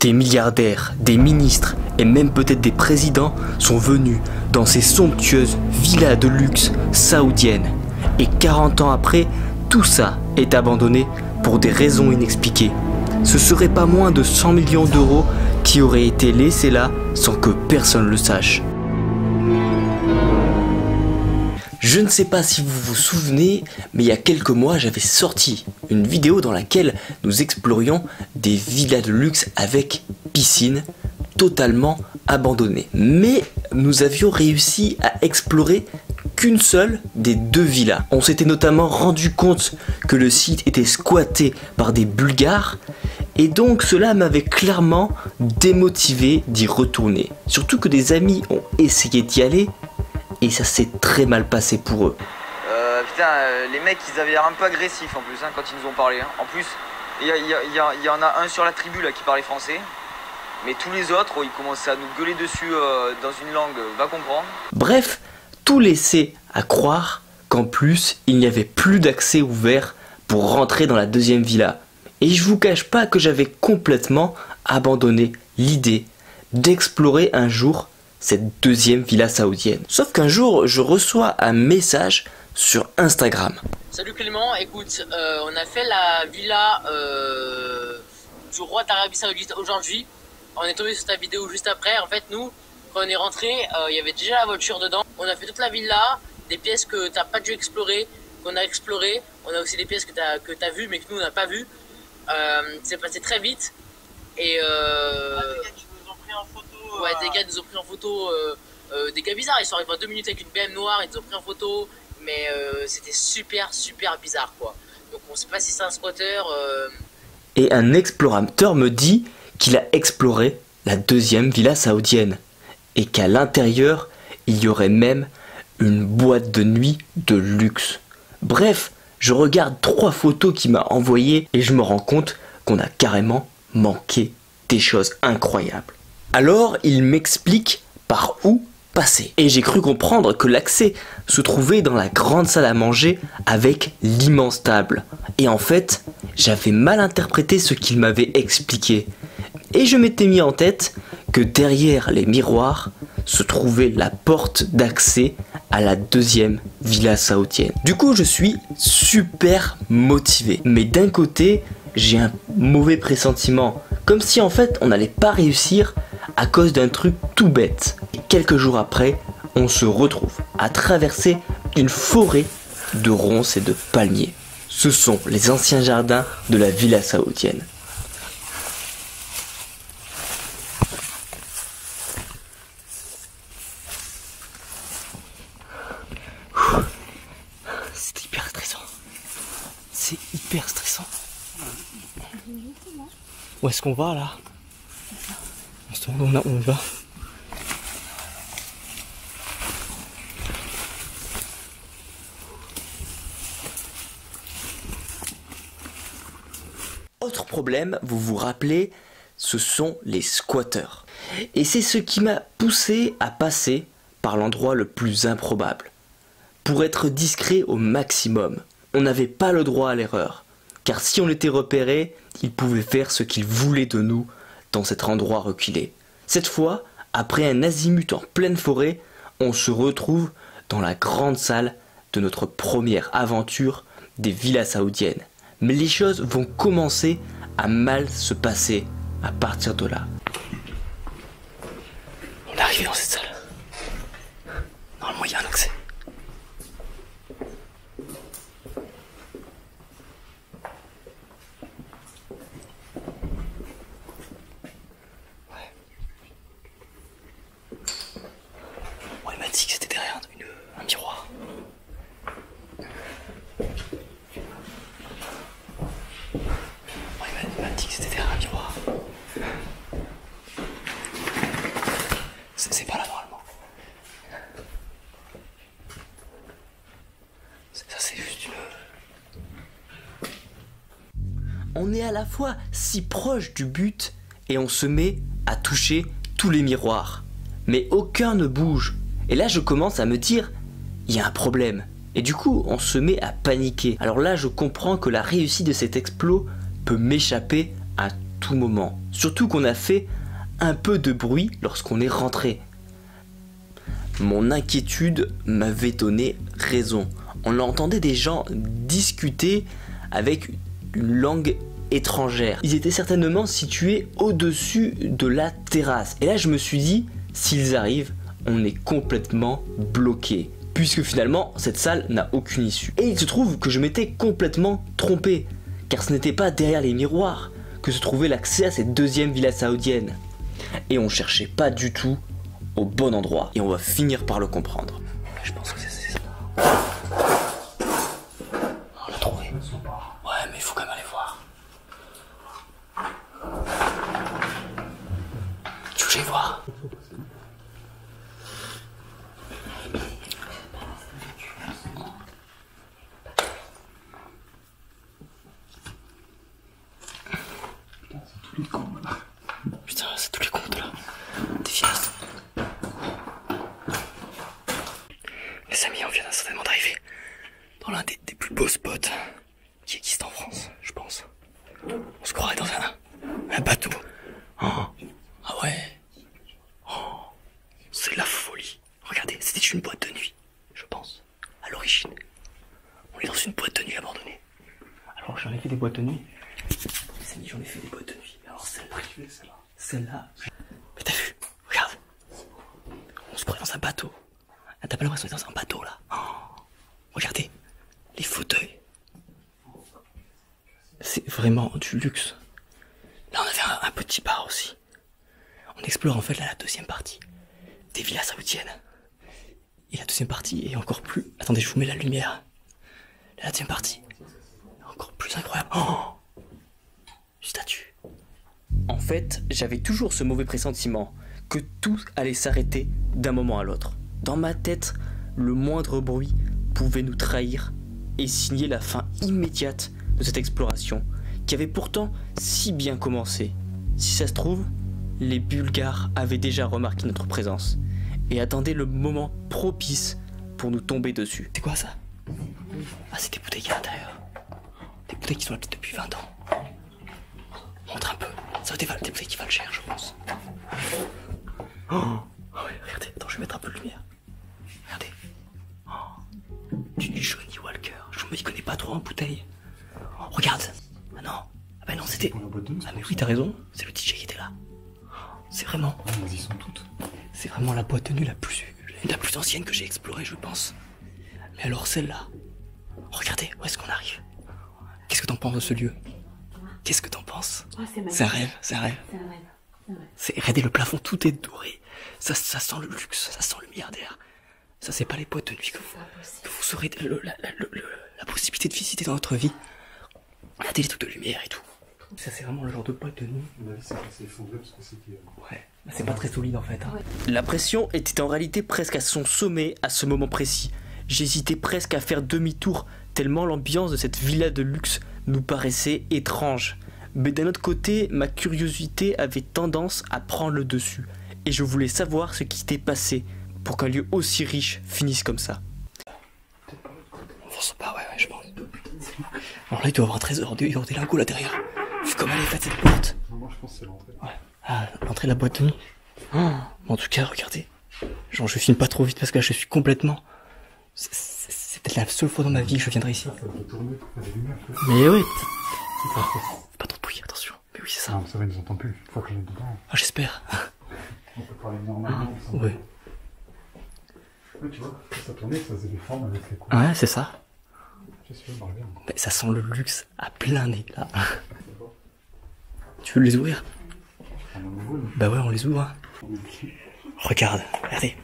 Des milliardaires, des ministres et même peut-être des présidents sont venus dans ces somptueuses villas de luxe saoudiennes. Et 40 ans après, tout ça est abandonné pour des raisons inexpliquées. Ce serait pas moins de 100 millions d'euros qui auraient été laissés là sans que personne le sache. Je ne sais pas si vous vous souvenez, mais il y a quelques mois, j'avais sorti une vidéo dans laquelle nous explorions des villas de luxe avec piscine totalement abandonnées. Mais nous avions réussi à explorer qu'une seule des deux villas. On s'était notamment rendu compte que le site était squatté par des Bulgares et donc cela m'avait clairement démotivé d'y retourner. Surtout que des amis ont essayé d'y aller et ça s'est très mal passé pour eux. Les mecs ils avaient l'air un peu agressifs en plus quand ils nous ont parlé. En plus, il y en a un sur la tribu là qui parlait français. Mais tous les autres, ils commençaient à nous gueuler dessus dans une langue, va comprendre. Bref, tout laissait à croire qu'en plus, il n'y avait plus d'accès ouvert pour rentrer dans la deuxième villa. Et je vous cache pas que j'avais complètement abandonné l'idée d'explorer un jour cette deuxième villa saoudienne. Sauf qu'un jour, je reçois un message sur Instagram. Salut Clément, écoute, on a fait la villa du roi d'Arabie Saoudite aujourd'hui. On est tombé sur ta vidéo juste après. En fait, nous, quand on est rentré, il y avait déjà la voiture dedans. On a fait toute la villa, des pièces que t'as pas dû explorer, qu'on a explorées. On a aussi des pièces que t'as vues, mais que nous, on n'a pas vues. C'est passé très vite. Et des gars qui nous ont pris en photo. Ouais, des gars nous ont pris en photo. Des gars bizarres, ils sont arrivés en 2 minutes avec une BM noire, ils nous ont pris en photo. Mais c'était super bizarre, quoi. Donc on sait pas si c'est un squatter. Et un explorateur me dit qu'il a exploré la deuxième villa saoudienne et qu'à l'intérieur, il y aurait même une boîte de nuit de luxe. Bref, je regarde 3 photos qu'il m'a envoyées et je me rends compte qu'on a carrément manqué des choses incroyables. Alors, il m'explique par où passer. Et j'ai cru comprendre que l'accès se trouvait dans la grande salle à manger avec l'immense table. Et en fait, j'avais mal interprété ce qu'il m'avait expliqué. Et je m'étais mis en tête que derrière les miroirs se trouvait la porte d'accès à la deuxième villa saoudienne. Du coup, je suis super motivé. Mais d'un côté, j'ai un mauvais pressentiment. Comme si en fait, on n'allait pas réussir à cause d'un truc tout bête. Et quelques jours après, on se retrouve à traverser une forêt de ronces et de palmiers. Ce sont les anciens jardins de la villa saoudienne. C'est hyper stressant. C'est hyper stressant. Où est-ce qu'on va là? On se demande où on va. Autre problème, vous vous rappelez, ce sont les squatteurs. Et c'est ce qui m'a poussé à passer par l'endroit le plus improbable. Pour être discret au maximum, on n'avait pas le droit à l'erreur. Car si on était repéré, ils pouvaient faire ce qu'ils voulaient de nous dans cet endroit reculé. Cette fois, après un azimut en pleine forêt, on se retrouve dans la grande salle de notre première aventure des villas saoudiennes. Mais les choses vont commencer à mal se passer à partir de là. On est arrivé dans cette salle. Normalement, il y a un accès. Ouais, il m'a dit que c'était derrière un miroir. Il m'a dit que c'était derrière un miroir. C'est pas là normalement. Ça c'est juste une... On est à la fois si proche du but et on se met à toucher tous les miroirs. Mais aucun ne bouge. Et là je commence à me dire, il y a un problème. Et du coup on se met à paniquer. Alors là je comprends que la réussite de cet exploit peut m'échapper à tout moment. Surtout qu'on a fait un peu de bruit lorsqu'on est rentré. Mon inquiétude m'avait donné raison. On entendait des gens discuter avec une langue étrangère. Ils étaient certainement situés au-dessus de la terrasse. Et là, je me suis dit, s'ils arrivent, on est complètement bloqué. Puisque finalement, cette salle n'a aucune issue. Et il se trouve que je m'étais complètement trompé. Car ce n'était pas derrière les miroirs que se trouvait l'accès à cette deuxième villa saoudienne. Et on cherchait pas du tout au bon endroit. Et on va finir par le comprendre. Je pense que c'est ça. On l'a trouvé. Ouais, mais il faut quand même aller voir. Tu veux que j'aille voir? Putain, c'est tous les comptes là. Définisse. Les amis, on vient certainement d'arriver dans l'un des plus beaux spots qui existent en France, je pense. On se croirait dans un bateau. Oh. Ah ouais. Oh. C'est la folie. Regardez, c'était une boîte de nuit, je pense, à l'origine. On est dans une boîte de nuit abandonnée. Alors j'en ai fait des boîtes de nuit. Les amis, j'en ai fait des boîtes de nuit. Alors celle-là. Mais t'as vu? Regarde. On se croit dans un bateau. T'as pas l'impression d'être dans un bateau là? Oh. Regardez. Les fauteuils. C'est vraiment du luxe. Là on avait un petit bar aussi. On explore en fait là, la deuxième partie des villas saoudiennes. Et la deuxième partie est encore plus... Attendez, je vous mets la lumière. La deuxième partie est encore plus incroyable. Oh, statue. En fait, j'avais toujours ce mauvais pressentiment que tout allait s'arrêter d'un moment à l'autre. Dans ma tête, le moindre bruit pouvait nous trahir et signer la fin immédiate de cette exploration qui avait pourtant si bien commencé. Si ça se trouve, les Bulgares avaient déjà remarqué notre présence et attendaient le moment propice pour nous tomber dessus. C'est quoi ça? Ah, c'est des bouteilles à l'intérieur. Des bouteilles qui sont là peut-être depuis 20 ans. Montre un peu. Ça va être des bouteilles qui valent cher, je pense. Oh ouais, regardez, attends, je vais mettre un peu de lumière. Regardez. Oh, du Johnny Walker. Je me connais pas trop en bouteille. Oh, regarde. Ah non. Ah bah non, c'était... Ah mais oui, t'as raison. C'est le DJ qui était là. C'est vraiment... Ils sont toutes. C'est vraiment la boîte de nuit la plus ancienne que j'ai explorée, je pense. Mais alors celle-là... Regardez, où est-ce qu'on arrive? Qu'est-ce que t'en penses de ce lieu? Qu'est-ce que t'en penses? Oh, c'est un rêve, c'est un rêve. Regardez, le plafond, tout est doré. Ça sent le luxe, ça sent le milliardaire. Ça, c'est pas les boîtes de nuit que vous aurez la possibilité de visiter dans votre vie. Regardez les trucs de lumière et tout. Ça, c'est vraiment le genre de boîte de nuit. Ouais, bah, c'est pas très solide en fait. Hein. La pression était en réalité presque à son sommet à ce moment précis. J'hésitais presque à faire demi-tour, tellement l'ambiance de cette villa de luxe nous paraissait étrange. Mais d'un autre côté, ma curiosité avait tendance à prendre le dessus. Et je voulais savoir ce qui s'était passé pour qu'un lieu aussi riche finisse comme ça. On pense pas, ouais, je pense. Alors là, il doit y avoir un trésor, il doit y avoir des lingots là derrière. Vu comme elle est faite cette porte. Moi, je pense que c'est l'entrée. Ouais. Ah, l'entrée de la boîte de nuit. Oh, en tout cas, regardez. Genre, je filme pas trop vite parce que là, je suis complètement... C'est peut-être la seule fois dans ma vie que je viendrai ici. Mais oui. Pas trop de bruit, attention. Mais oui, c'est ça. Non, ça va, ils nous entendent plus. Une fois qu'on est dedans. Ah, j'espère. On peut parler normalement. Ouais. Ouais, tu vois, ça tournait, ça faisait des formes avec les coups. Ouais, c'est ça. Mais ça sent le luxe à plein nez, là. Tu veux les ouvrir? Bah ouais, on les ouvre. Regarde, regardez.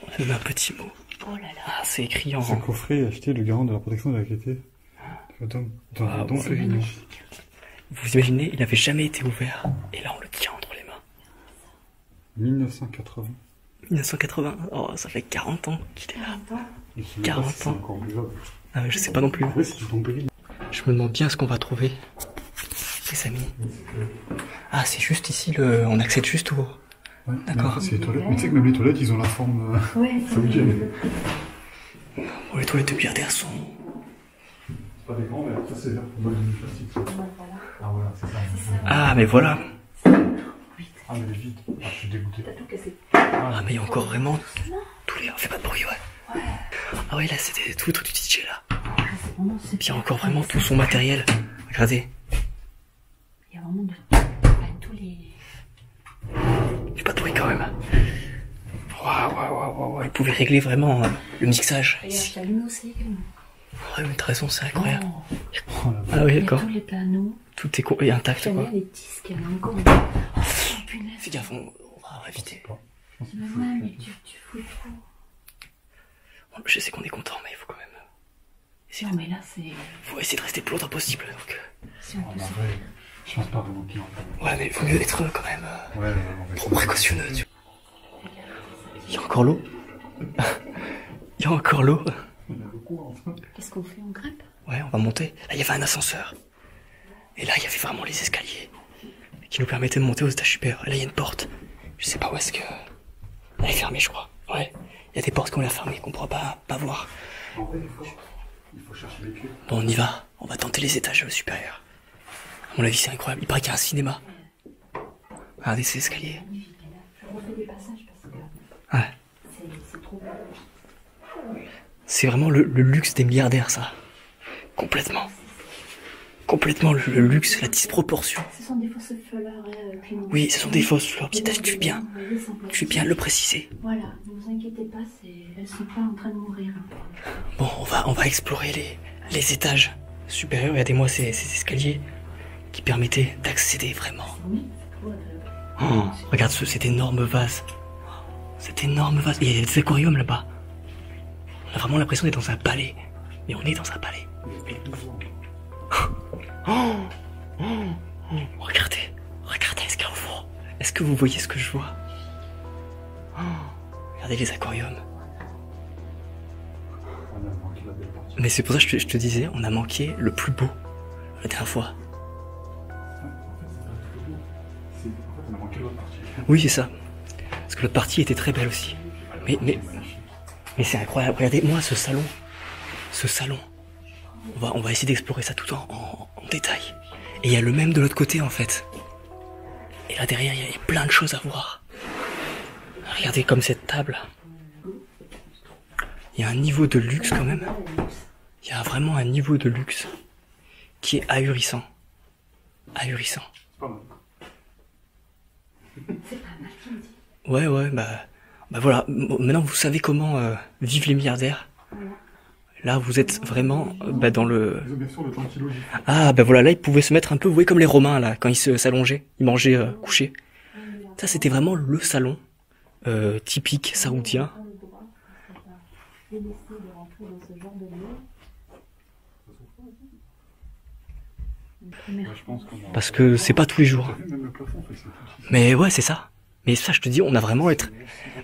On a mis un petit mot. Oh là là. Ah, c'est écrit en... Ce coffret acheté le garant de la protection de la qualité. Vous imaginez, il n'avait jamais été ouvert. Et là, on le tient entre les mains. 1980. 1980. Oh, ça fait 40 ans qu'il est là. 40 ans. Encore buvable. Ah mais je sais pas non plus. Ouais, c'est du bon pays. Je me demande bien ce qu'on va trouver. Les amis. Ah, c'est juste ici, on accède juste au... Ouais, d'accord. C'est les toilettes. Mais tu sais que même les toilettes, ils ont la forme... saoudienne. Oh, les toilettes de milliardaires sont... C'est pas des grands, mais après c'est vert. Plastique. Ah voilà, c'est ça. Ah, mais voilà. Ah, mais elle est vide. Ah, je suis dégoûté. T'as tout cassé. Ah, mais il y a encore vraiment tous les... Fais pas de bruit, ouais. Ah ouais, là, c'était tout le truc du DJ, là. C'est vraiment... Puis il y a encore vraiment tout son matériel. Regardez. Il y a vraiment tous les... Fais pas de bruit, quand même. Waouh. Il pouvait régler vraiment le mixage. Regarde, Ici. j'allume aussi. Ouais, mais de toute façon, c'est incroyable. Oh, la Ah oui, Il y a d'accord. tous les panneaux. Tout est intact, Il y quoi. a les disques, il y en a encore. Oh, punaise. Fais gaffe, on va éviter. Mais ouais, mais tu fous trop. Bon, je sais qu'on est content, mais il faut quand même essayer, Non, mais là, c'est... faut essayer de rester le plus longtemps possible. Donc, Si on Ah, peut mais se... après, je pense pas vraiment pire. ouais, mais il faut mieux être quand même Ouais, on va trop précautionneux. Tu vois. Il y a encore l'eau. Il y a encore l'eau. Il y en a beaucoup, hein. Qu'est-ce qu'on fait? On grimpe? Ouais, on va monter. Là, il y avait un ascenseur. Et là, il y avait vraiment les escaliers qui nous permettaient de monter aux étages supérieurs. Et là, il y a une porte. Je sais pas où est-ce que... Elle est fermée, je crois. Ouais. Il y a des portes qu'on a fermées, qu'on pourra pas voir. En vrai, il faut chercher les clés. Bon, on y va. On va tenter les étages supérieurs. À mon avis, c'est incroyable. Il paraît qu'il y a un cinéma. Regardez ces escaliers. Je refais des passages parce que... Ouais. C'est trop... C'est vraiment le luxe des milliardaires, ça. Complètement. Complètement le luxe, la disproportion. Ce sont des fausses fleurs, Clément. Oui, ce sont des fausses fleurs. Tu fais bien. Tu fais bien de le préciser. Voilà, ne vous inquiétez pas, elles sont pas en train de mourir. Bon, on va explorer les étages supérieurs. Regardez-moi ces escaliers qui permettaient d'accéder vraiment. Oui, Oh, regarde cet énorme vase. Cet énorme vase. Il y a des aquariums là-bas. On a vraiment l'impression d'être dans un palais. Mais on est dans un palais. Regardez. Regardez ce qu'il y a au fond. Est-ce que vous voyez ce que je vois? Regardez les aquariums. On a manqué la belle partie. Mais c'est pour ça que je te disais, on a manqué le plus beau la dernière fois. En fait, on a manqué l'autre partie. Oui, c'est ça. Parce que l'autre partie était très belle aussi. Mais c'est incroyable. Regardez-moi ce salon. Ce salon. On va essayer d'explorer ça tout en détail. Et il y a le même de l'autre côté en fait. Et là derrière, il y a plein de choses à voir. Regardez comme cette table. Il y a un niveau de luxe quand même. Il y a vraiment un niveau de luxe qui est ahurissant. Ahurissant. C'est pas mal. C'est pas mal, tu me dis. Ouais, bah voilà. Maintenant vous savez comment vivent les milliardaires. Là vous êtes vraiment dans le... Ils ont bien sûr le tranquillo. Ah bah voilà, là ils pouvaient se mettre un peu, vous voyez comme les Romains là, quand ils s'allongeaient, ils mangeaient couchés. Ça c'était vraiment le salon typique saoudien. Je pense qu'on a... Parce que c'est pas tous les jours. T'as vu, même le plafond, en fait, c'est tout petit. Mais ouais, c'est ça. Mais ça, je te dis, on a vraiment être...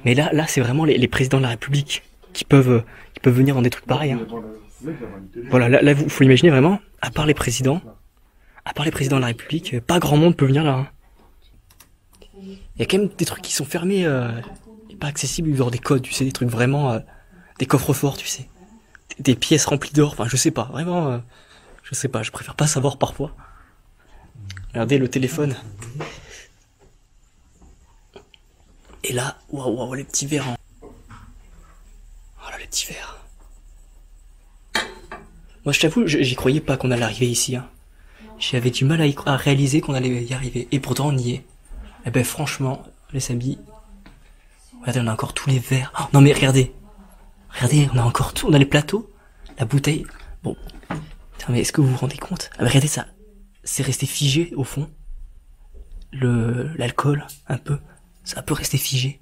Mais là c'est vraiment les présidents de la République qui peuvent venir dans des trucs pareils. Hein. Voilà, là, faut imaginer vraiment, à part les présidents de la République, pas grand monde peut venir là. Hein. Il y a quand même des trucs qui sont fermés, et pas accessibles, genre des codes, tu sais, des trucs vraiment, des coffres forts, tu sais. Des pièces remplies d'or, enfin je sais pas, vraiment, je sais pas, je préfère pas savoir parfois. Regardez le téléphone. Et là, waouh, les petits verres. Oh là, les petits verres. Moi, je t'avoue, j'y croyais pas qu'on allait arriver ici. Hein. J'avais du mal à réaliser qu'on allait y arriver. Et pourtant, on y est. Eh ben, franchement, les amis. Regardez, on a encore tous les verres. Oh, non, mais regardez. Regardez, on a encore tout. On a les plateaux. La bouteille. Bon. Putain, mais est-ce que vous vous rendez compte? Ah, mais regardez ça. C'est resté figé, au fond. L'alcool, un peu. Ça peut rester figé.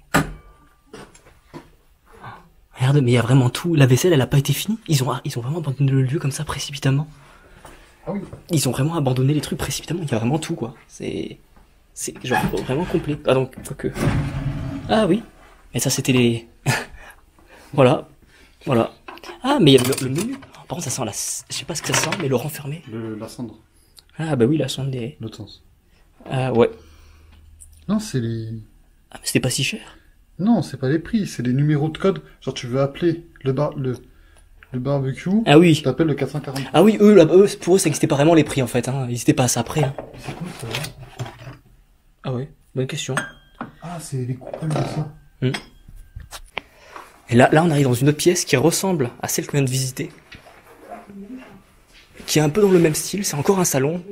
Regarde, mais il y a vraiment tout. La vaisselle, elle a pas été finie. Ils ont vraiment abandonné le lieu comme ça, précipitamment. Ah oui. Ils ont vraiment abandonné les trucs précipitamment. Il y a vraiment tout, quoi. C'est genre vraiment complet. Ah donc, quoique. Ah oui. Mais ça, c'était les... Voilà. Ah, mais il y a le menu. Par contre, ça sent je sais pas ce que ça sent, mais le renfermé. La cendre. Ah bah oui, la sonde des... L'autre sens. Ah ouais. Non, c'est les... Ah, mais c'était pas si cher. Non, c'est pas les prix, c'est les numéros de code. Genre, tu veux appeler le bar... Le barbecue, Ah oui. je t'appelle le 440. Ah oui, pour eux, ça n'existait pas vraiment les prix en fait. Hein. Ils n'étaient pas à ça près. Hein. C'est quoi ça? Ah oui, bonne question. Ah, c'est les coupoles de ça. Et là, on arrive dans une autre pièce qui ressemble à celle qu'on vient de visiter. Qui est un peu dans le même style, c'est encore un salon.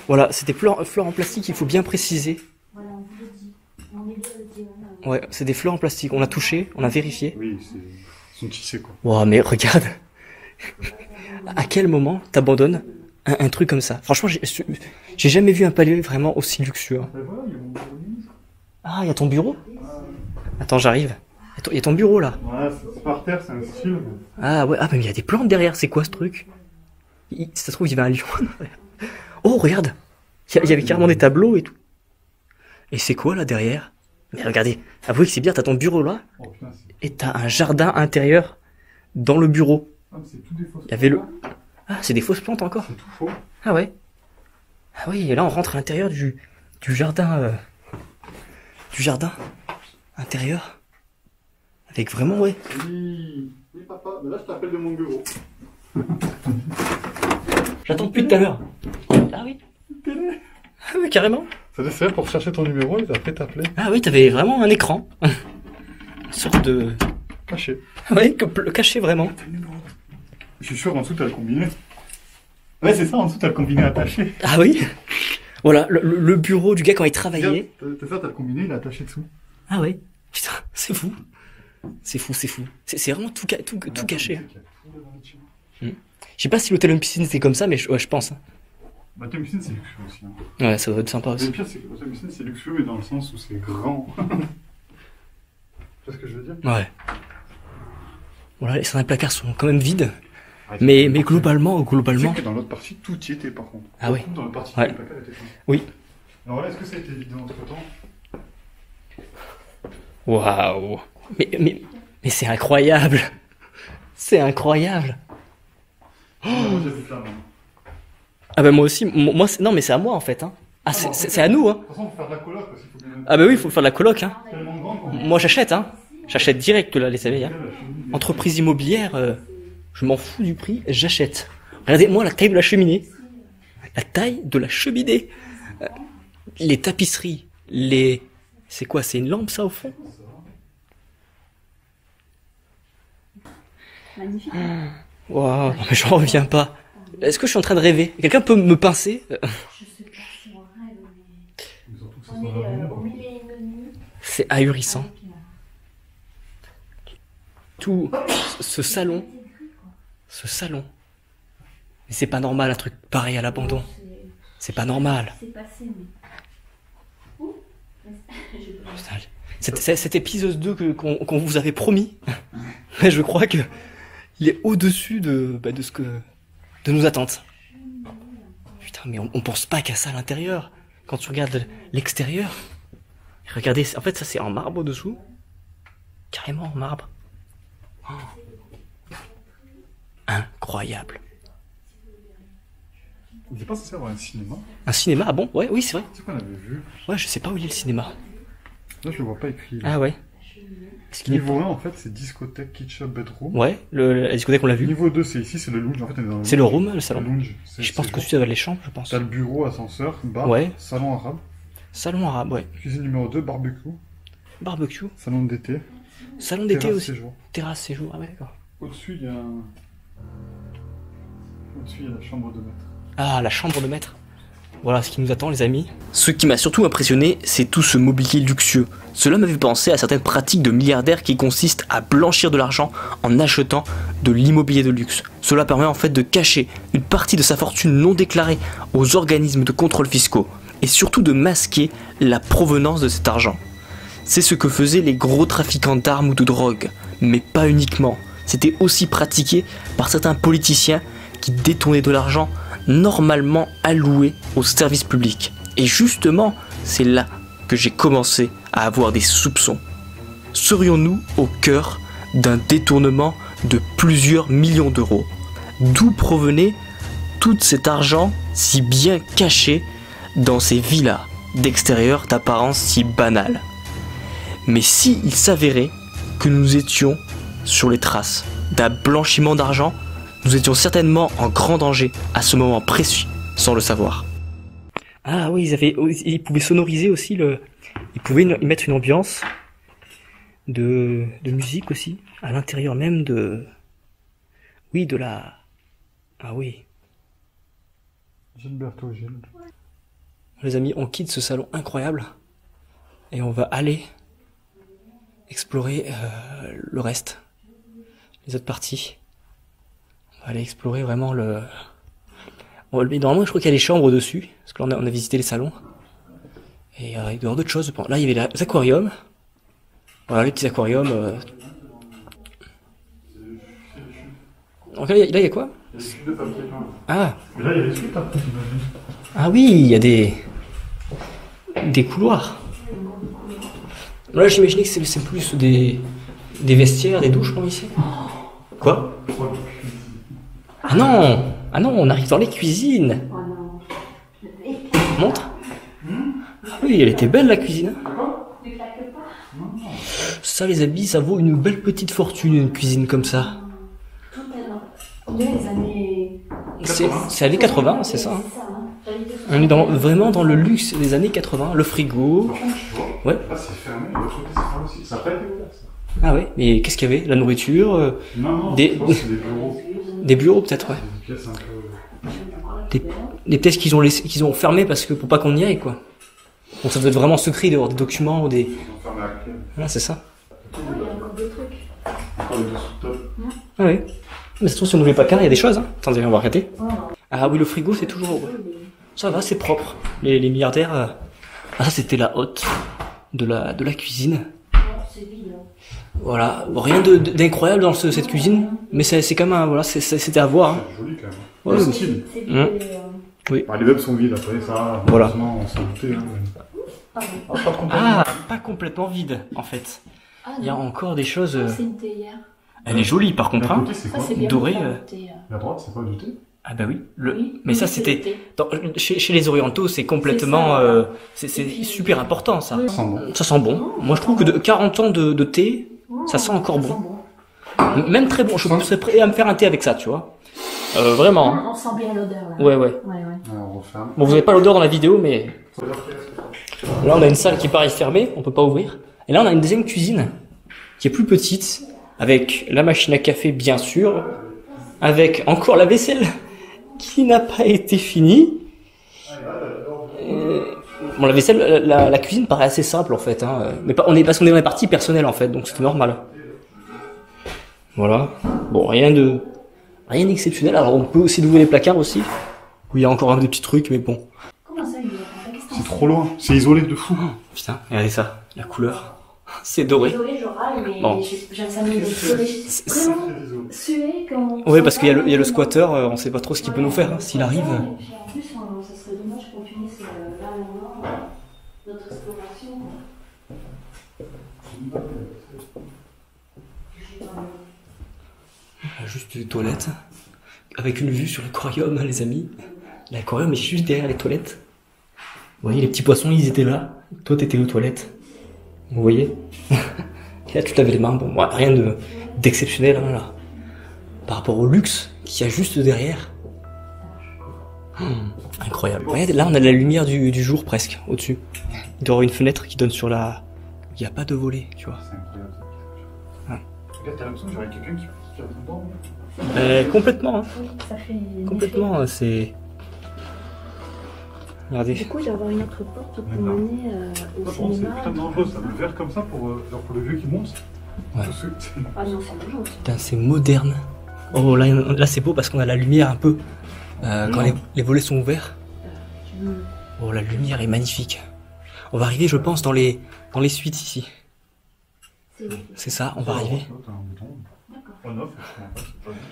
Voilà, c'est des fleurs en plastique, il faut bien préciser. Voilà, on vous le dit. On est bien le dit. Ouais, c'est des fleurs en plastique, on a touché, on a vérifié. Oui, ils sont tissés quoi. Wow, mais regarde. À quel moment t'abandonnes un truc comme ça? Franchement, j'ai jamais vu un palier vraiment aussi luxueux. Et voilà, il y a mon bureau. Ah, il y a ton bureau? Attends, j'arrive. Il y a ton bureau là. Ouais, c'est par terre, c'est un style. Ah ouais, ah mais il y a des plantes derrière, c'est quoi ce truc? Si ça se trouve, il y avait un lion. Oh, regarde! Il y avait carrément des tableaux et tout. Et c'est quoi là derrière? Mais regardez, avouez que c'est bien, t'as ton bureau là, Oh putain, c'est. et t'as un jardin intérieur dans le bureau. Ah, mais c'est tout des fausses. Il y avait le... Ah, c'est des fausses plantes encore. C'est tout faux. Ah ouais. Ah oui, et là on rentre à l'intérieur du jardin. Du jardin intérieur. Avec vraiment, ouais. Oui, papa, mais là je t'appelle de mon bureau. J'attends depuis tout à l'heure. Ah oui. Ah oui, carrément. Ça te sert pour chercher ton numéro et après t'appeler. Ah oui, t'avais vraiment un écran. Une sorte de... Caché. Ouais, caché vraiment. Je suis sûr en dessous t'as le combiné. Ouais, c'est ça, en dessous t'as le combiné attaché. Ah oui. Voilà, le bureau du gars quand il travaillait. T'as ça, t'as le combiné, il est attaché dessous. Ah ouais. Putain, c'est fou. C'est fou. C'est vraiment tout caché. Hein. Je sais pas si l'hôtel une piscine c'était comme ça, mais je pense. Hein. Bah, l'hôtel piscine c'est luxueux aussi. Hein. Ouais, ça doit être sympa Le aussi. pire c'est que l'hôtel piscine c'est luxueux, mais dans le sens où c'est grand. Tu vois ce que je veux dire? Ouais. Voilà, certains placards sont quand même vides. Ouais, Mais globalement. Tu sais que dans l'autre partie, tout y était par contre. Ah ouais. Tout dans l'autre partie, Ouais. le placard était plein. Oui. Alors là, est-ce que ça a été vidé entre temps? Waouh. Mais c'est incroyable. C'est incroyable. Moi j'habite là maintenant. Ah bah moi aussi. Moi, non mais c'est à moi en fait. Hein. Ah c'est à nous. Hein. De toute façon, faut faire de la coloc parce qu'il faut bien. Ah bah oui, il faut faire de la coloc. Hein. Tellement grand qu'on. Moi j'achète. Hein. J'achète direct là les amis. Hein. Entreprise immobilière, je m'en fous du prix, j'achète. Regardez-moi la taille de la cheminée. La taille de la cheminée. Les tapisseries, les... C'est quoi, c'est une lampe ça au fond? Magnifique. Waouh, mais j'en reviens pas. Est-ce que je suis en train de rêver? Quelqu'un peut me pincer? Je sais pas si on rêve, mais. Mais surtout que c'est On dans est la au rue. milieu de nuit. C'est ahurissant. Tout ce salon. Mais c'est pas normal un truc pareil à l'abandon. C'est pas normal. C'est passé, mais. Ouh. Putain, cet épisode 2 qu'on vous avait promis, mais je crois que il est au-dessus de ce que de nos attentes. Putain, mais on pense pas qu'à ça à l'intérieur. Quand tu regardes l'extérieur, regardez, en fait ça c'est en marbre dessous, carrément en marbre. Oh. Incroyable. Il est pas censé avoir un cinéma. Un cinéma, ah bon? Ouais, oui c'est vrai. C'est qu'on avait vu. Ouais, je sais pas où il est le cinéma. Là, je le vois pas écrit. Là. Ah ouais. Est-ce qu'il est... Niveau 1, en fait, c'est discothèque, kitchen, bedroom. Ouais, la discothèque on l'a vu. Niveau 2, c'est ici, c'est le lounge. En fait, on est dans C'est le room, le salon. Le lounge. Je pense que tu as les chambres, je pense. T'as le bureau, ascenseur, bar, Ouais. salon arabe, Salon arabe, ouais. cuisine numéro 2, barbecue, Barbecue. salon d'été, Salon d'été terrasse, aussi. séjour. Terrasse, séjour, ah ouais, d'accord. Au-dessus, il y a la chambre de maître. Ah, la chambre de maître. Voilà ce qui nous attend, les amis. Ce qui m'a surtout impressionné, c'est tout ce mobilier luxueux. Cela m'avait pensé à certaines pratiques de milliardaires qui consistent à blanchir de l'argent en achetant de l'immobilier de luxe. Cela permet en fait de cacher une partie de sa fortune non déclarée aux organismes de contrôle fiscaux et surtout de masquer la provenance de cet argent. C'est ce que faisaient les gros trafiquants d'armes ou de drogue, mais pas uniquement. C'était aussi pratiqué par certains politiciens qui détournaient de l'argent normalement alloué au service public. Et justement, c'est là que j'ai commencé à avoir des soupçons. Serions-nous au cœur d'un détournement de plusieurs millions d'euros? D'où provenait tout cet argent si bien caché dans ces villas d'extérieur d'apparence si banale? Mais si il s'avérait que nous étions sur les traces d'un blanchiment d'argent, nous étions certainement en grand danger à ce moment précis, sans le savoir. Ah oui, ils pouvaient sonoriser aussi ils pouvaient y mettre une ambiance de musique aussi, à l'intérieur même ah oui. Gilberto Gil. Les amis, on quitte ce salon incroyable et on va aller explorer le reste, les autres parties. On va aller explorer vraiment normalement, je crois qu'il y a les chambres au-dessus, parce que là, on a visité les salons. Et il doit y avoir d'autres choses. Là, il y avait les aquariums. Voilà, les petits aquariums. Donc là, il y a quoi? Ah. Mais là, il y a des suites après, j'imagine. Ah oui, il y a des couloirs. Là, j'imaginais que c'est plus des vestiaires, des douches comme ici. Quoi? Ah non, on arrive dans les cuisines. Montre. Ah oui, elle était belle la cuisine. Ça, les habits, ça vaut une belle petite fortune, une cuisine comme ça. C'est années 80, c'est ça. Hein. On est vraiment dans le luxe des années 80. Le frigo. Ouais. Ah, c'est fermé. L'autre côté, c'est fermé aussi. Ça n'a pas été ouvert, ça. Ah ouais, mais qu'est-ce qu'il y avait? La nourriture Non, des c'est des bureaux. Des bureaux peut-être, ouais. Des pièces un peu... Des pièces qu'ils ont fermées pour pas qu'on y aille, quoi. Donc ça doit être vraiment secret d'avoir des documents ou des... Ils ont fermé la clé. Ah, c'est ça. Il y a encore des trucs. Encore des sous-tops. Ah oui. Mais ça se trouve, si on n'ouvrait pas qu'un, il y a des choses, hein. Attendez, on va arrêter. Ah oui, le frigo, c'est toujours... Ça va, c'est propre. Les milliardaires... Ah, ça, c'était la hotte de la cuisine. C'est vide. Voilà. Bon, rien d'incroyable dans cette cuisine, mais c'est quand même... Voilà, c'était à voir. Hein. C'est joli, quand même. Ouais, c'est stylé. C'est vide. Oui. Bah, les meubles sont vides, après, ça... Voilà. On s'en doutait, hein. Pas complètement. Ah, pas complètement vide, en fait. Il y a encore des choses... C'est une théière. Elle est jolie, par contre, hein. C'est Ça, quoi? c'est bien. Doré, La droite, c'est pas du thé? Ah bah oui. Oui, Mais oui, ça, c'est c'était... le thé. Chez les orientaux, c'est complètement... C'est ça. c'est Et puis- super important, ça. Oui. Ça sent bon. Ça sent bon. Moi, je trouve que de 40 ans de thé, ça sent encore Ça bon. sent bon. Même très bon. Je serais prêt à me faire un thé avec ça, tu vois. Vraiment. Hein. On sent bien l'odeur là. Ouais. Ouais. On referme. Bon, vous n'avez pas l'odeur dans la vidéo, mais... Là, on a une salle qui paraît fermée, on peut pas ouvrir. Et là, on a une deuxième cuisine, qui est plus petite, avec la machine à café, bien sûr, avec encore la vaisselle, qui n'a pas été finie. Bon, la vaisselle, la cuisine paraît assez simple, en fait, hein. Mais parce qu'on est dans les parties personnelles, en fait, donc c'est normal. Voilà. Bon, rien d'exceptionnel. Alors, on peut aussi ouvrir les placards aussi, où il y a encore des petits trucs, mais bon. Comment ça, il y a C'est trop loin. C'est isolé de fou. Putain, regardez ça, la couleur. C'est doré. Désolée, je râle, mais Bon. ça me vraiment suer quand... Oui, parce qu'il y a le squatter, on sait pas trop ce qu'il peut nous faire, hein, s'il arrive. Et puis en plus, ça serait dommage qu'on finisse là maintenant notre exploration. Juste des toilettes, avec une vue sur l'aquarium, hein, les amis. L'aquarium est juste derrière les toilettes. Vous voyez, les petits poissons, ils étaient là. Toi, t'étais aux toilettes. Vous voyez? Et là, tu te lavais les mains. Bon, ouais, rien d'exceptionnel, hein, là. Par rapport au luxe qu'il y a juste derrière. Incroyable. Regardez, là, on a la lumière du jour, presque, au-dessus. Il doit y avoir une fenêtre qui donne sur la... Il n'y a pas de volet, tu vois. C'est incroyable. Ah. Regarde, t'as l'impression qu'il y aurait quelqu'un qui a dedans. Complètement, hein. Oui, ça fait... Complètement, c'est... Regardez. Du coup, il va y avoir une autre porte pour D'accord. mener au C'est cinéma. putain de dangereux, ça. Le verre comme ça pour le vieux qui monte. Ouais. Tout de suite. Ah non, c'est dangereux. Putain, c'est moderne. Oh, là c'est beau parce qu'on a la lumière un peu. Quand les volets sont ouverts. Oh, la lumière est magnifique. On va arriver, je pense, dans les suites ici. C'est ça, on va arriver. T'as un bouton. On-off, je comprends pas, c'est pas juste.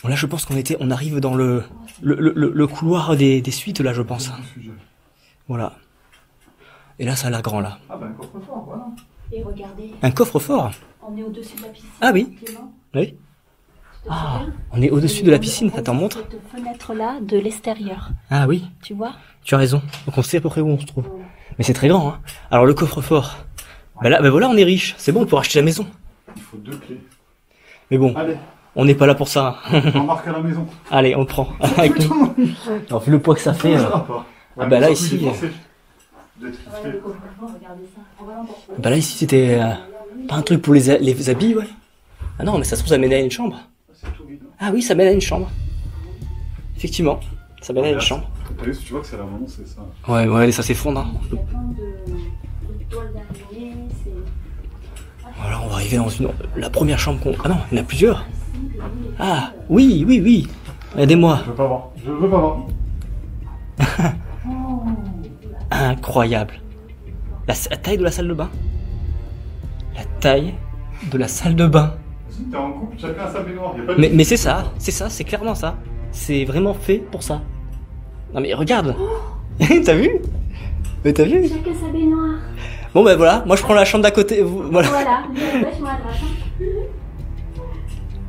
Bon, là, je pense on arrive dans le couloir des suites, là, je pense. C'est le sujet. Voilà. Et là, ça a l'air grand, là. Ah, bah, un coffre-fort, voilà. Et regardez, Un coffre-fort. on est au-dessus de la piscine. Ah oui. Clément, Oui. tu te Ah, souviens? on est au-dessus de la piscine. On Attends, voit montre. cette fenêtre-là de l'extérieur, Ah oui, tu vois? tu as raison. Donc on sait à peu près où on se trouve. Mais c'est très grand, hein. Alors, le coffre-fort. Bah là, bah voilà, on est riche. C'est bon, on peut racheter la maison. Il faut 2 clés. Mais bon, Allez. On n'est pas là pour ça. On marque à la maison. Allez, on le prend. Avec nous. Alors, vu le poids que ça fait. Ah bah là ici. Bah là ici c'était pas un truc pour les habits, ouais. Ah non, mais ça se trouve ça mène à une chambre. Ah oui, ça mène à une chambre. Effectivement, ça mène à une chambre. Tu vois que c'est la maman, c'est ça. Ouais, ça s'effondre. Hein. Voilà, on va arriver dans la première chambre qu'on... Ah non, il y en a plusieurs. Ah, oui. Aidez-moi. Je veux pas voir. Incroyable. La taille de la salle de bain. La taille de la salle de bain. T'es en couple, chacun a sa baignoire. Mais c'est ça, c'est clairement ça. C'est vraiment fait pour ça. Non mais regarde. T'as vu? Mais t'as vu? Chacun sa baignoire. Bon ben voilà, moi je prends la chambre d'à côté. Voilà. Voilà, je moi la chambre.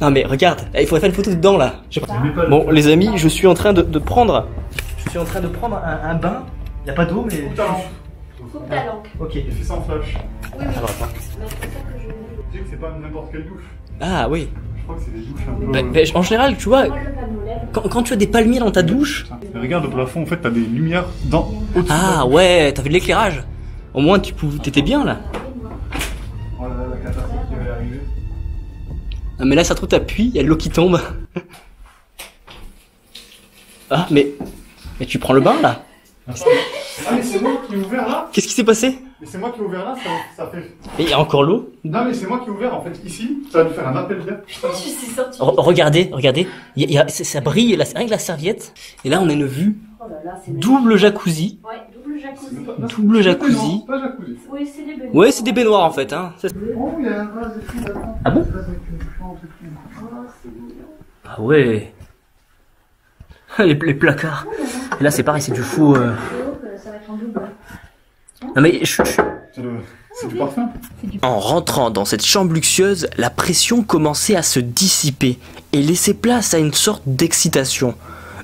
Non mais regarde, il faudrait faire une photo dedans là. Bon les amis, je suis en train de prendre un bain. Il n'y a pas d'eau mais... Faut que ta langue. Ok. Il fait ça en flash. Oui. Alors, attends. Mais c'est ça que je veux. Tu sais que c'est pas n'importe quelle douche. Ah oui. Je crois que c'est des douches un peu... En général, tu vois, Moi, je pas nous lève. quand tu as des palmiers dans ta douche... Mais regarde au plafond, en fait, t'as des lumières au-dessus. Ah ouais, t'avais de l'éclairage. Au moins t'étais bien là. Oh là là, la catastrophe qui va arriver. Ah mais là ça trouve t'appuies, il y a de l'eau qui tombe. Ah mais tu prends le bain là. Ah mais c'est moi qui ai ouvert là. Qu'est-ce qui s'est passé? Mais c'est moi qui ai ouvert là, ça fait... Mais il y a encore l'eau. Non mais c'est moi qui ai ouvert en fait, ici, ça va nous faire un appel d'air. Je suis sortie. Regardez, ça brille rien que la serviette. Et là on a une vue Oh là là, c'est double jacuzzi. Ouais, double jacuzzi. Double jacuzzi. Pas jacuzzi. Oui, c'est des baignoires. Ouais c'est des baignoires en fait hein. Oh il y a un vase et tout là-dedans. Ah bon? Ah ouais. Les placards. Et là c'est pareil, c'est du faux... Ça va être en double. Non mais C'est du parfum. En rentrant dans cette chambre luxueuse, la pression commençait à se dissiper et laissait place à une sorte d'excitation.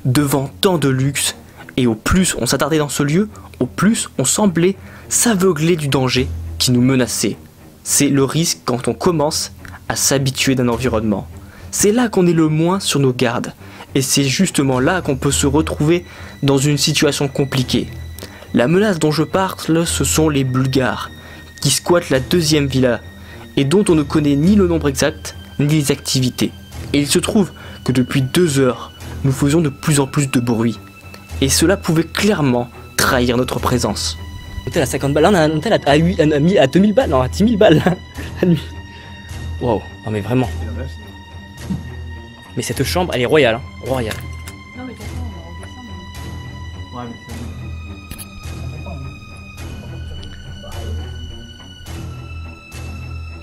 Devant tant de luxe, et au plus on s'attardait dans ce lieu, au plus on semblait s'aveugler du danger qui nous menaçait. C'est le risque quand on commence à s'habituer d'un environnement. C'est là qu'on est le moins sur nos gardes, et c'est justement là qu'on peut se retrouver dans une situation compliquée. La menace dont je parle, ce sont les Bulgares, qui squattent la deuxième villa, et dont on ne connaît ni le nombre exact, ni les activités. Et il se trouve que depuis 2 heures, nous faisions de plus en plus de bruit, et cela pouvait clairement trahir notre présence. Hôtel à 50 balles, là on a un hôtel à 2000 balles, non à 10 000 balles la nuit. Wow, non mais vraiment. Mais cette chambre, elle est royale, hein, royale. Non, mais de toute façon, on va redescendre. Ouais mais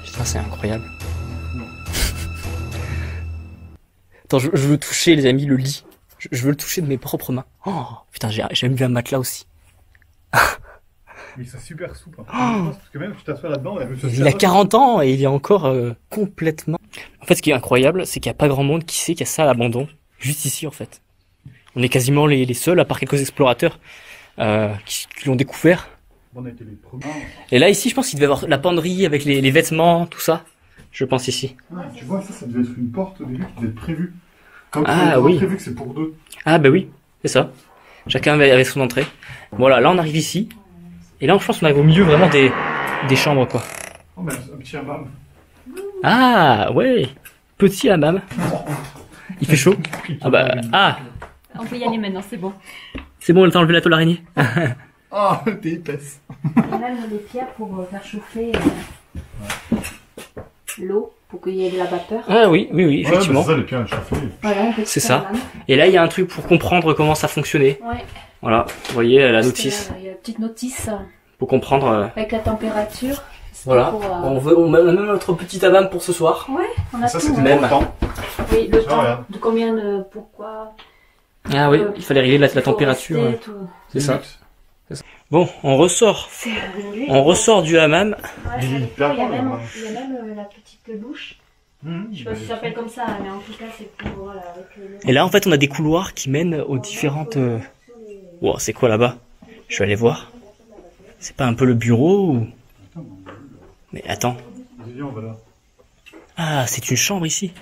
Putain, c'est incroyable. Attends, je veux toucher, les amis, le lit. Je veux le toucher de mes propres mains. Oh, putain, j'ai même vu un matelas aussi. Mais c'est super souple. Hein. Parce que même tu t'assois là-dedans... Il a 40 ans et il est encore complètement... En fait, ce qui est incroyable, c'est qu'il n'y a pas grand monde qui sait qu'il y a ça à l'abandon. Juste ici, en fait. On est quasiment les seuls, à part quelques explorateurs qui l'ont découvert. On a été les premiers. Et là, ici, je pense qu'il devait y avoir la penderie avec les vêtements, tout ça. Je pense ici. Ouais, tu vois, ça devait être une porte au début qui devait être prévue. Comme oui. prévu que c'est pour 2. Ah bah oui, c'est ça. Chacun avait son entrée. Voilà, là on arrive ici. Et là je pense qu'on arrive au milieu vraiment des chambres quoi. Oh mais un petit hammam. Ah ouais, petit hammam. Il fait chaud. Ah bah On peut y aller maintenant, c'est bon. c'est bon, on a enlevé la tôle araignée. Ah, t'es épaisse. Et là, on a des pierres pour faire chauffer l'eau, pour qu'il y ait de la vapeur. Ah oui, effectivement. Ouais, c'est ça, les pierres à chauffer. Voilà, un petit C'est ça. hammam. Et là il y a un truc pour comprendre comment ça fonctionnait. Ouais. Voilà, vous voyez la Parce que, notice. il y a une petite notice Pour comprendre. avec la température. C'est Voilà, pour, on a même notre petit hammam pour ce soir. Ouais, on a Ça, tout. c'était hein. Même. le temps. Oui, le Ça, temps. regarde. De combien de. Pourquoi. Ah oui, il fallait régler la il faut température. rester, tout. C'est ça. Bon, on ressort. C'est réglé. On ressort du hammam. Ouais, Du lit. il y a même la petite douche. Je sais pas si ça s'appelle comme ça, mais en tout cas, c'est pour. Voilà, avec le... Et là, en fait, on a des couloirs qui mènent aux différentes... Wow, c'est quoi là-bas? Je vais aller voir. C'est pas un peu le bureau ou... Mais attends. Viens, on va là. Ah, c'est une chambre ici.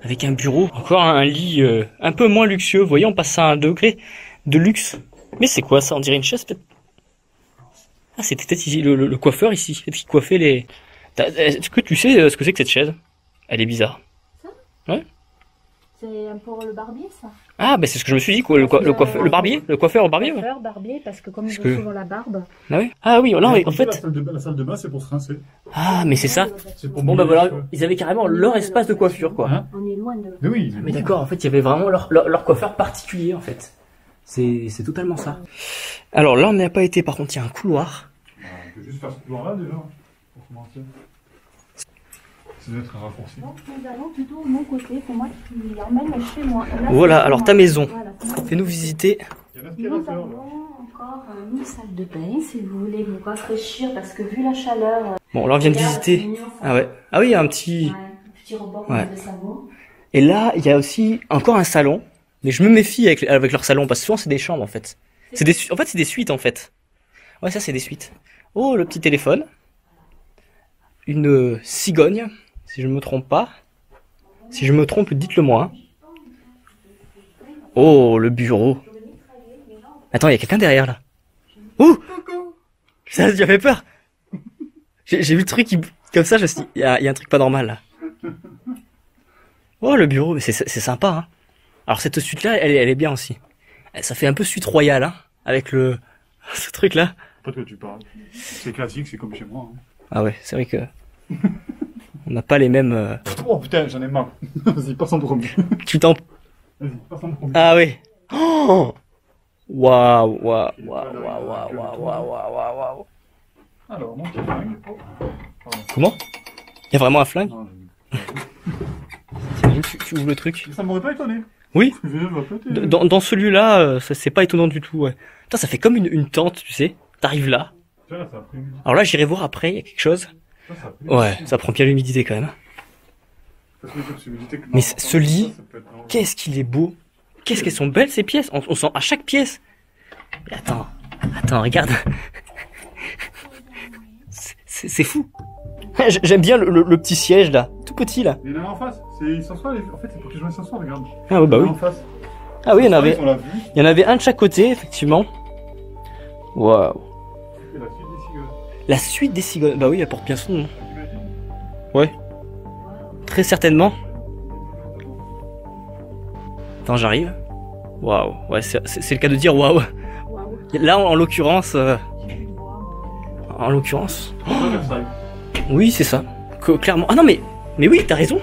avec un bureau. Encore un lit un peu moins luxueux. Vous voyez, on passe à un degré de luxe. Mais c'est quoi ça? On dirait une chaise peut-être. Ah, c'était peut-être ici le coiffeur ici. Peut-être qu'il coiffait les... Est-ce que tu sais ce que c'est que cette chaise? Elle est bizarre. Ça? Ouais. C'est pour le barbier, ça. Ah, bah c'est ce que je me suis dit, quoi. Le coiffeur, le barbier? Le coiffeur au barbier? Coiffeur, barbier, parce que comme ils ont souvent la barbe. Ah oui? Ah oui, non, mais en fait... La salle de bain, c'est pour se rincer. Ah, mais c'est ça. Pour Bon, bah voilà, ils avaient carrément leur espace de coiffure, quoi. Hein? On est loin de... Mais oui. Mais d'accord, en fait, il y avait vraiment leur coiffeur particulier, en fait. C'est totalement ça. Alors là, on n'a pas été, par contre, il y a un couloir. On peut juste faire ce couloir-là, déjà, pour commencer. Ça doit être un raccourci. Donc nous allons plutôt au mon côté, pour moi qui l'emmène chez moi. Là, Voilà, alors ta maison. Voilà, Fais-nous visiter. Il y a nous avons encore une salle de bain, si vous voulez vous rafraîchir, parce que vu la chaleur... Bon, là, on vient de visiter. Ah ouais. Ah oui, il y a un petit... Ouais, un petit rebord de savon. Et là, il y a aussi encore un salon. Mais je me méfie avec leur salon, parce que souvent, c'est des chambres, en fait. En fait, c'est des suites, en fait. Ouais, ça, c'est des suites. Oh, le petit téléphone. Une cigogne, si je me trompe pas. Si je me trompe, dites-le moi. Oh, le bureau. Attends, il y a quelqu'un derrière, là. Ouh! Ça m'a fait peur. J'ai vu le truc comme ça, je me suis dit, il y a un truc pas normal, là. Oh, le bureau, mais c'est sympa, hein. Alors, cette suite-là, elle est bien aussi. Ça fait un peu suite royale, hein, avec ce truc-là. Pas de quoi tu parles. C'est classique, c'est comme chez moi. Hein. Ah ouais, c'est vrai que... on n'a pas les mêmes... Oh putain, j'en ai marre. Vas-y, passe en premier. Tu t'en... Vas-y, passe en premier. Ah oui. Oh, waouh, waouh, waouh, waouh, waouh, waouh, waouh, waouh. Alors, mon petit flingue. Comment? Il y a vraiment un flingue? Non, tu ouvres le truc. ça m'aurait pas étonné. Oui. Je vais m'appeler. Dans celui-là, c'est pas étonnant du tout, ouais. Putain, ça fait comme une tente, tu sais. T'arrives là. Tiens, ça a pris... Alors là, j'irai voir après, il y a quelque chose. Ça a pris... Ouais, ça prend bien l'humidité quand même. Mais ce lit, qu'est-ce qu'il est beau. Qu'est-ce qu'elles sont belles ces pièces. On sent à chaque pièce. Mais attends, regarde. C'est fou. J'aime bien le petit siège là, tout petit là. Il y en a un en face, il s'assoit, en fait c'est pour que les gens s'assoient, regarde. Ah oui, bah oui. En face. Ah oui, il y en avait un de chaque côté, effectivement. Waouh. La suite des cigognes. Bah oui, elle porte bien son nom. Ouais. Très certainement. Attends, j'arrive. Waouh. Ouais, c'est le cas de dire waouh. Là, en l'occurrence... En l'occurrence... Oui, c'est ça. Clairement. Ah non, mais oui, t'as raison.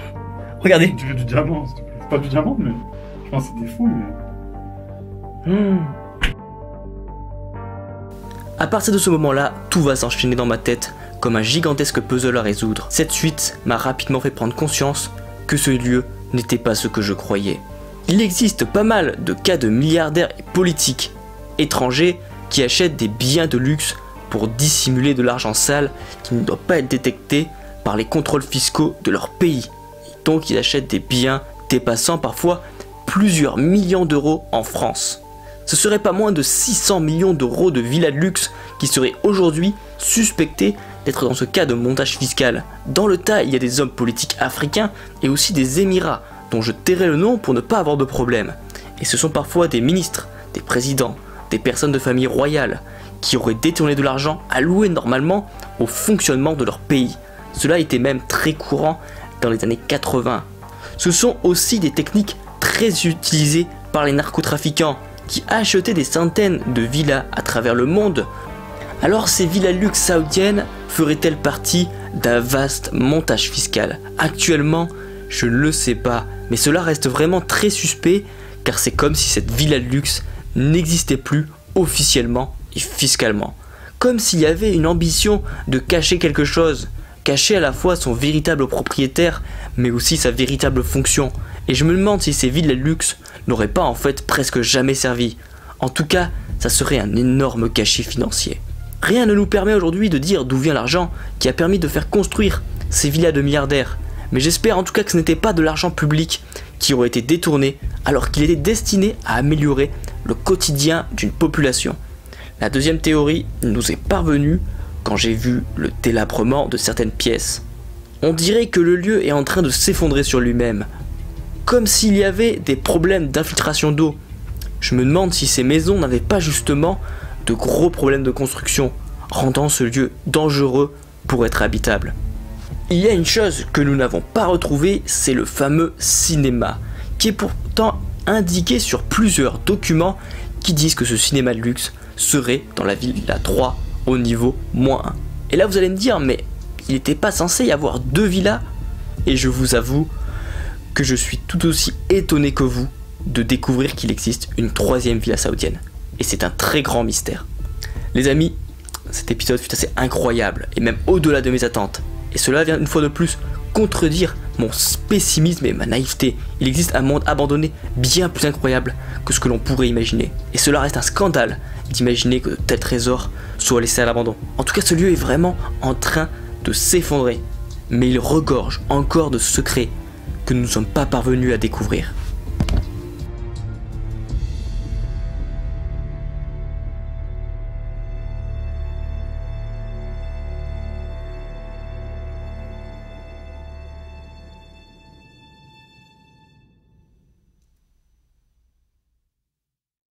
Regardez. On dirait du diamant, s'il te plaît. C'est pas du diamant, mais... Je pense que c'est des fous, mais... À partir de ce moment-là, tout va s'enchaîner dans ma tête comme un gigantesque puzzle à résoudre. Cette suite m'a rapidement fait prendre conscience que ce lieu n'était pas ce que je croyais. Il existe pas mal de cas de milliardaires et politiques étrangers qui achètent des biens de luxe pour dissimuler de l'argent sale qui ne doit pas être détecté par les contrôles fiscaux de leur pays. Et donc ils achètent des biens dépassant parfois plusieurs millions d'euros en France. Ce serait pas moins de 600 millions d'euros de villas de luxe qui seraient aujourd'hui suspectés d'être dans ce cas de montage fiscal. Dans le tas, il y a des hommes politiques africains et aussi des émirats, dont je tairai le nom pour ne pas avoir de problème. Et ce sont parfois des ministres, des présidents, des personnes de famille royale, qui auraient détourné de l'argent alloué normalement au fonctionnement de leur pays. Cela était même très courant dans les années 80. Ce sont aussi des techniques très utilisées par les narcotrafiquants qui achetaient des centaines de villas à travers le monde. Alors ces villas luxe saoudiennes feraient-elles partie d'un vaste montage fiscal? Actuellement, je ne le sais pas, mais cela reste vraiment très suspect car c'est comme si cette villa de luxe n'existait plus officiellement et fiscalement. Comme s'il y avait une ambition de cacher quelque chose, cacher à la fois son véritable propriétaire mais aussi sa véritable fonction. Et je me demande si ces villas de luxe n'auraient pas en fait presque jamais servi. En tout cas, ça serait un énorme cachet financier. Rien ne nous permet aujourd'hui de dire d'où vient l'argent qui a permis de faire construire ces villas de milliardaires. Mais j'espère en tout cas que ce n'était pas de l'argent public qui aurait été détourné alors qu'il était destiné à améliorer le quotidien d'une population. La deuxième théorie nous est parvenue quand j'ai vu le délabrement de certaines pièces. On dirait que le lieu est en train de s'effondrer sur lui-même. comme s'il y avait des problèmes d'infiltration d'eau. Je me demande si ces maisons n'avaient pas justement de gros problèmes de construction, rendant ce lieu dangereux pour être habitable. Il y a une chose que nous n'avons pas retrouvée, c'est le fameux cinéma, qui est pourtant indiqué sur plusieurs documents qui disent que ce cinéma de luxe serait dans la villa 3 au niveau -1. Et là vous allez me dire, mais il n'était pas censé y avoir 2 villas? Et je vous avoue que je suis tout aussi étonné que vous de découvrir qu'il existe une 3e villa saoudienne. Et c'est un très grand mystère. Les amis, cet épisode fut assez incroyable, et même au-delà de mes attentes. Et cela vient une fois de plus contredire mon pessimisme et ma naïveté. Il existe un monde abandonné bien plus incroyable que ce que l'on pourrait imaginer. Et cela reste un scandale d'imaginer que de tels trésors soient laissés à l'abandon. En tout cas, ce lieu est vraiment en train de s'effondrer. Mais il regorge encore de secrets que nous ne sommes pas parvenus à découvrir.